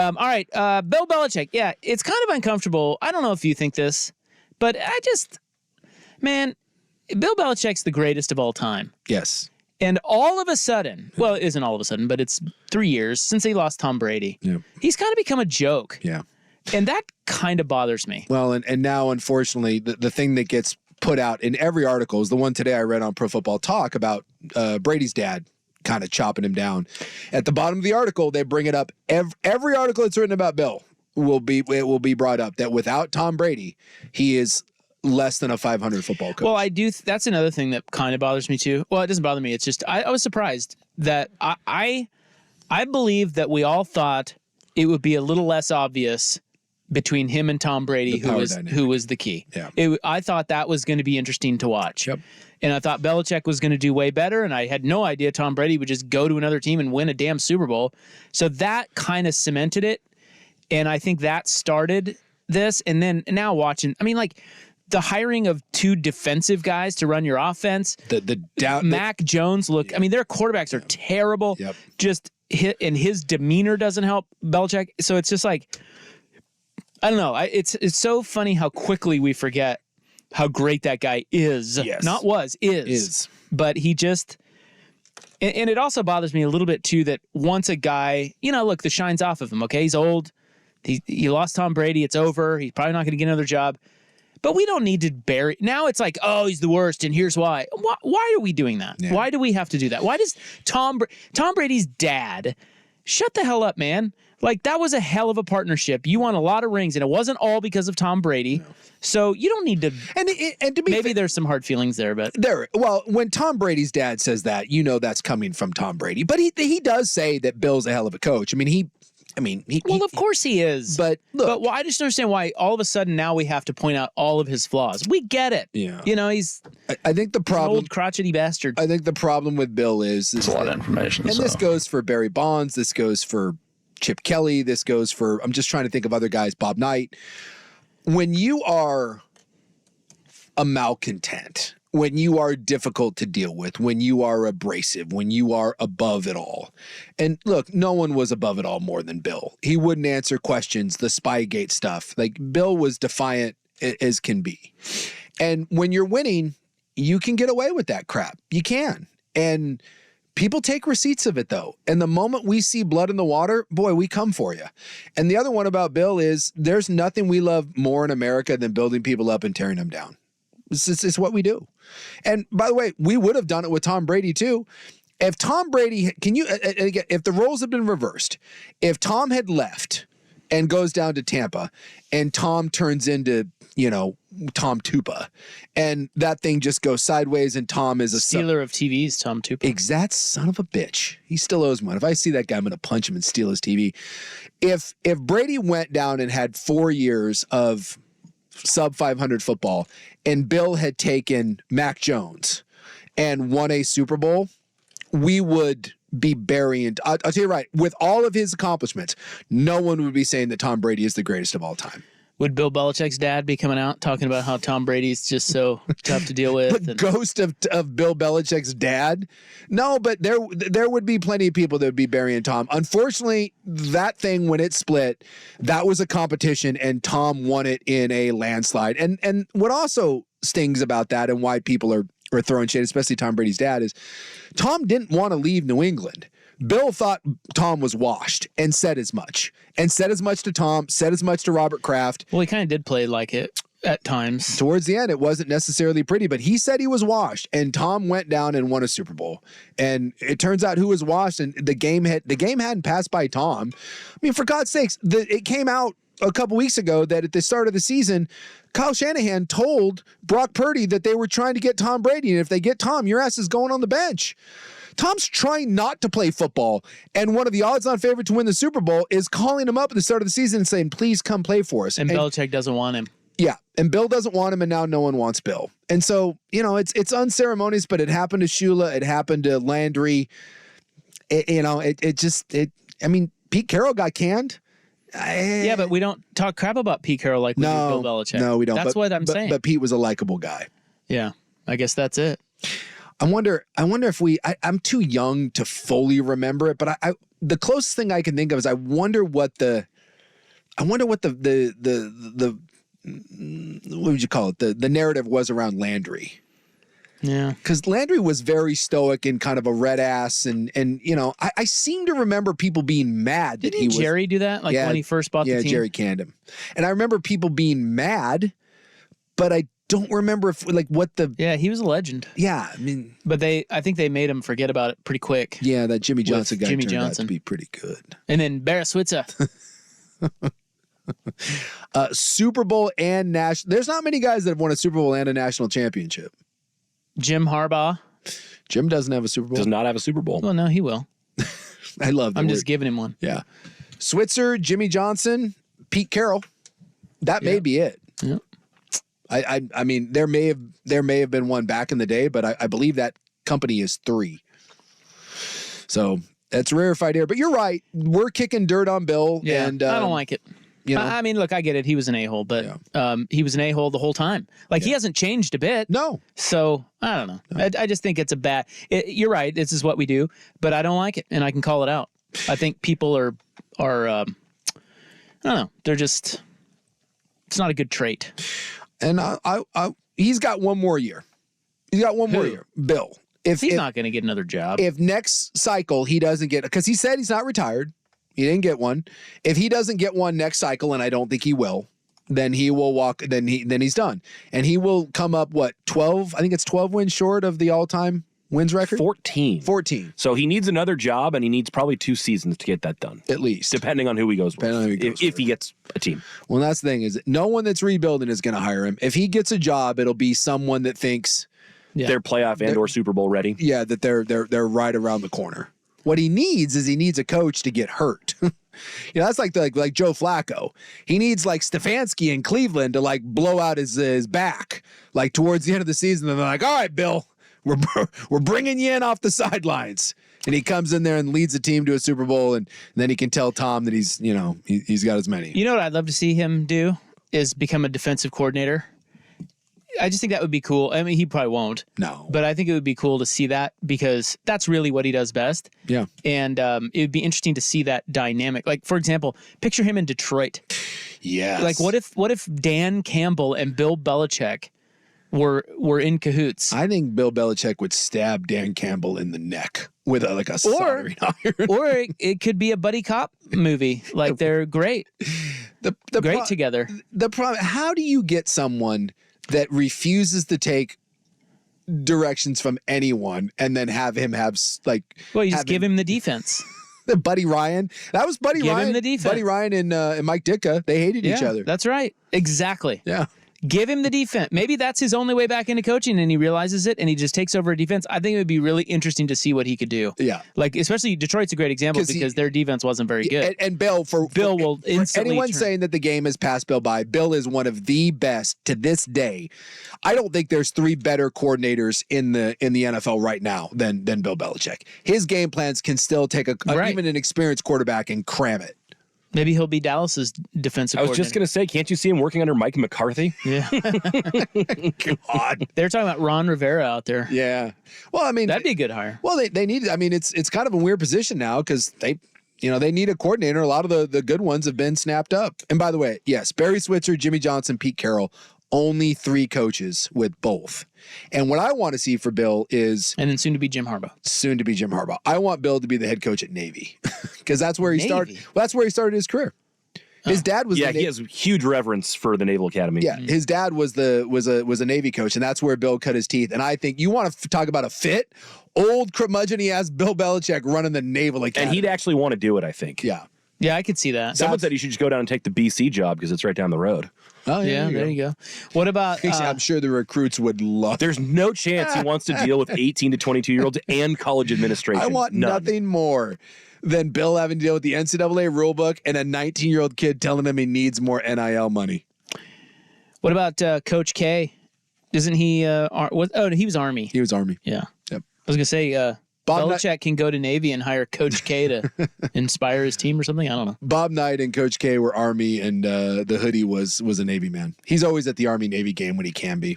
All right, Bill Belichick. Yeah, it's kind of uncomfortable. I don't know if you think this, but man, Bill Belichick's the greatest of all time. Yes. And all of a sudden, well, it isn't all of a sudden, but it's 3 years since he lost Tom Brady. Yeah. He's kind of become a joke. Yeah. And that kind of bothers me. Well, and now, unfortunately, the thing that gets put out in every article is the one today I read on Pro Football Talk about Brady's dad kind of chopping him down. At the bottom of the article, they bring it up. Every article that's written about Bill will be brought up that without Tom Brady, he is less than a 500 football coach. Well, that's another thing that kind of bothers me too. Well, it doesn't bother me. It's just I was surprised that I believe that we all thought it would be a little less obvious between him and Tom Brady, who was the key. Yeah. I thought that was going to be interesting to watch. Yep. And I thought Belichick was going to do way better, and I had no idea Tom Brady would just go to another team and win a damn Super Bowl. So that kind of cemented it, and I think that started this. And then now watching, I mean, like the hiring of 2 defensive guys to run your offense. Mac Jones I mean, their quarterbacks are terrible. Yep. And his demeanor doesn't help Belichick. So it's just like, I don't know. It's so funny how quickly we forget how great that guy is. Yes. Not was, is. But he just, and it also bothers me a little bit too that once a guy, look, the shine's off of him, okay? He's old. He lost Tom Brady. It's over. He's probably not going to get another job. But we don't need to bury. Now it's like, oh, he's the worst, and here's why. Why are we doing that? Yeah. Why do we have to do that? Why does Tom Brady's dad, shut the hell up, man. Like, that was a hell of a partnership. You won a lot of rings, and it wasn't all because of Tom Brady. No. So you don't need to. And to be maybe there's some hard feelings there, but well, when Tom Brady's dad says that, that's coming from Tom Brady. But he does say that Bill's a hell of a coach. I mean, of course he is. But look, I just don't understand why all of a sudden now we have to point out all of his flaws. We get it. Yeah. He's. I think the problem. An old crotchety bastard. I think the problem with Bill is it's a lot of information. And this goes for Barry Bonds. This goes for Chip Kelly. This goes for. I'm just trying to think of other guys. Bob Knight. When you are a malcontent, when you are difficult to deal with, when you are abrasive, when you are above it all. And look, no one was above it all more than Bill. He wouldn't answer questions, the Spygate stuff. Like, Bill was defiant as can be. And when you're winning, you can get away with that crap. You can. And people take receipts of it, though. And the moment we see blood in the water, boy, we come for you. And the other one about Bill is there's nothing we love more in America than building people up and tearing them down. It's what we do. And by the way, we would have done it with Tom Brady too. If Tom Brady, if the roles had been reversed, if Tom had left and goes down to Tampa and Tom turns into, Tom Tupa, and that thing just goes sideways and Tom is a stealer of TVs, Tom Tupa. Exact son of a bitch. He still owes one. If I see that guy, I'm going to punch him and steal his TV. If Brady went down and had 4 years of sub 500 football and Bill had taken Mac Jones and won a Super Bowl, we would be burying. I'll tell you right, with all of his accomplishments, no one would be saying that Tom Brady is the greatest of all time. Would Bill Belichick's dad be coming out talking about how Tom Brady's just so tough to deal with? The ghost of Bill Belichick's dad? No, but there would be plenty of people that would be burying Tom. Unfortunately, that thing, when it split, that was a competition, and Tom won it in a landslide. And what also stings about that and why people are throwing shade, especially Tom Brady's dad, is Tom didn't want to leave New England. Bill thought Tom was washed and said as much. And said as much to Tom, said as much to Robert Kraft. Well, he kind of did play like it at times. Towards the end, it wasn't necessarily pretty, but he said he was washed, and Tom went down and won a Super Bowl. And it turns out who was washed, and the game hadn't passed by Tom. I mean, for God's sakes, it came out a couple weeks ago that at the start of the season, Kyle Shanahan told Brock Purdy that they were trying to get Tom Brady, and if they get Tom, your ass is going on the bench. Tom's trying not to play football, and one of the odds-on favorite to win the Super Bowl is calling him up at the start of the season and saying, please come play for us. And Belichick doesn't want him. Yeah, and Bill doesn't want him, and now no one wants Bill. And so, it's unceremonious, but it happened to Shula. It happened to Landry. Pete Carroll got canned. Yeah, but we don't talk crap about Pete Carroll like we do Bill Belichick. No, we don't. That's what I'm saying. But Pete was a likable guy. Yeah, I guess that's it. I wonder if I'm too young to fully remember it, but the closest thing I can think of is I wonder what the I wonder what the what would you call it? The narrative was around Landry. Yeah. Because Landry was very stoic and kind of a red ass. And I seem to remember people being mad that Didn't Jerry do that? Like when he first bought the team? Yeah, Jerry canned him. And I remember people being mad, but I don't remember what the... Yeah, he was a legend. Yeah, I mean... But I think they made him forget about it pretty quick. Yeah, that Jimmy Johnson guy turned out to be pretty good. And then Barrett Switzer. Super Bowl and national... There's not many guys that have won a Super Bowl and a national championship. Jim Harbaugh. Jim doesn't have a Super Bowl. Does not have a Super Bowl. Well, no, he will. I love that. I'm just giving him one. Yeah. Switzer, Jimmy Johnson, Pete Carroll. That may be it. Yeah. I mean, there may have been one back in the day, but I believe that company is 3. So that's rarefied air. But you're right. We're kicking dirt on Bill. Yeah, and I don't like it. You know? I mean, look, I get it. He was an a-hole, but he was an a-hole the whole time. He hasn't changed a bit. No. So I don't know. No. I just think it's a bad. You're right. This is what we do, but I don't like it, and I can call it out. I think people are I don't know. They're just. It's not a good trait. And he's got one more year. He's got one more year. Bill. If he's not going to get another job. If next cycle he doesn't get, because he said he's not retired. He didn't get one. If he doesn't get one next cycle, and I don't think he will, then he will walk. Then he's done, and he will come up 12? I think it's 12 wins short of the all-time wins record. 14. So he needs another job, and he needs probably 2 seasons to get that done, at least, depending on who he goes with. If he gets a team. Well, that's the thing is, no one that's rebuilding is going to hire him. If he gets a job, it'll be someone that thinks they're playoff and or Super Bowl ready. Yeah, that they're right around the corner. What he needs is a coach to get hurt. That's like Joe Flacco. He needs Stefanski in Cleveland to blow out his back towards the end of the season. And they're like, all right, Bill, we're bringing you in off the sidelines. And he comes in there and leads the team to a Super Bowl. And then he can tell Tom that he's got as many. You know what I'd love to see him do is become a defensive coordinator. I just think that would be cool. I mean, he probably won't. No. But I think it would be cool to see that because that's really what he does best. Yeah. And it would be interesting to see that dynamic. For example, picture him in Detroit. Yes. What if Dan Campbell and Bill Belichick were in cahoots? I think Bill Belichick would stab Dan Campbell in the neck with a soldering iron. Or it could be a buddy cop movie. They're great. Great together. The problem, how do you get someone that refuses to take directions from anyone and then have him you just give him the defense. Buddy Ryan. That was Buddy Ryan. Give him the defense. Buddy Ryan and Mike Ditka. They hated each other. That's right. Exactly. Yeah. Give him the defense. Maybe that's his only way back into coaching and he realizes it and he just takes over a defense. I think it would be really interesting to see what he could do. Yeah. Especially Detroit's a great example because their defense wasn't very good. And Bill will instantly anyone saying that the game has passed Bill by, Bill is one of the best to this day. I don't think there's 3 better coordinators in the NFL right now than Bill Belichick. His game plans can still take even an experienced quarterback and cram it. Maybe he'll be Dallas's defensive coordinator. I was just going to say, can't you see him working under Mike McCarthy? Yeah. God. They're talking about Ron Rivera out there. Yeah. Well, I mean, that'd be a good hire. Well, they need, I mean, it's kind of a weird position now because they need a coordinator. A lot of the good ones have been snapped up. And by the way, yes, Barry Switzer, Jimmy Johnson, Pete Carroll, only 3 coaches with both. And what I want to see for Bill is... And then soon to be Jim Harbaugh. I want Bill to be the head coach at Navy because that's where he started. Well, that's where he started his career. His dad was... he has huge reverence for the Naval Academy. Yeah, his dad was a Navy coach, and that's where Bill cut his teeth. And I think you want to talk about a fit? Old curmudgeon-y-ass Bill Belichick running the Naval Academy. And he'd actually want to do it, I think. Yeah. Yeah, I could see that. Someone said he should just go down and take the BC job because it's right down the road. Oh, yeah, there you go. What about... I'm sure the recruits would love... There's no chance he wants to deal with 18 to 22-year-olds and college administration. I want nothing more than Bill having to deal with the NCAA rulebook and a 19-year-old kid telling him he needs more NIL money. What about Coach K? Isn't he... he was Army. He was Army. Yeah. Yep. I was going to say... Belichick can go to Navy and hire Coach K to inspire his team or something. I don't know. Bob Knight and Coach K were Army, and the hoodie was a Navy man. He's always at the Army-Navy game when he can be.